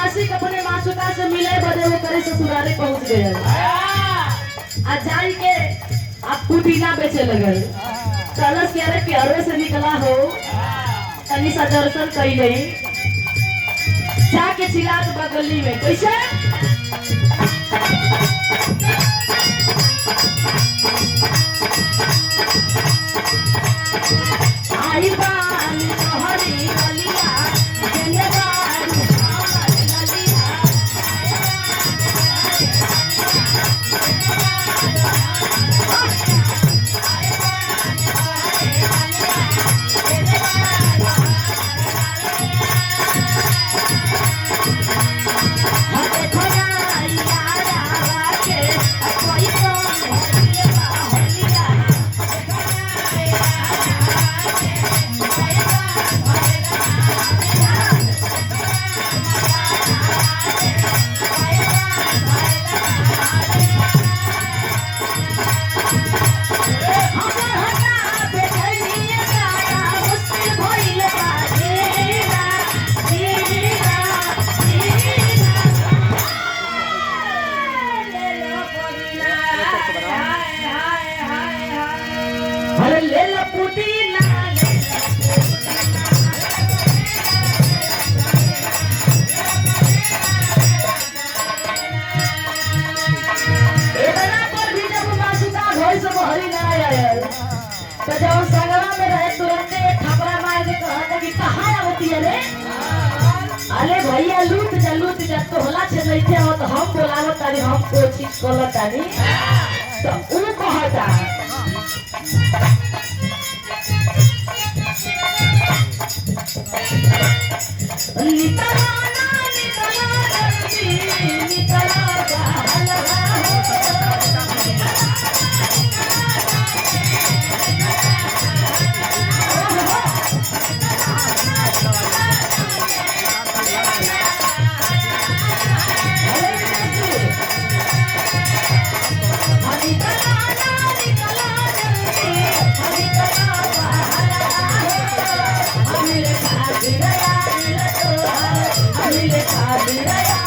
आशिक अपने मासूका से मिले बदे वो करे ससुराले पहुंच गए। आ जाई के आप पुदीना बेचे लगल। चलस के अरे प्यारे से निकला हो तनी सा दर्शन कइले जाके चिराग बगली में कैसे आई बानी तोहरी गलिया जेने बानी हमर गलिया अरे भैया लूट जा तोहला से नहीं हो तो हम बोलावत तानी हम कोशिश करत तानी तो ऊ कहता निकला जल्दी निकला हलवा Hare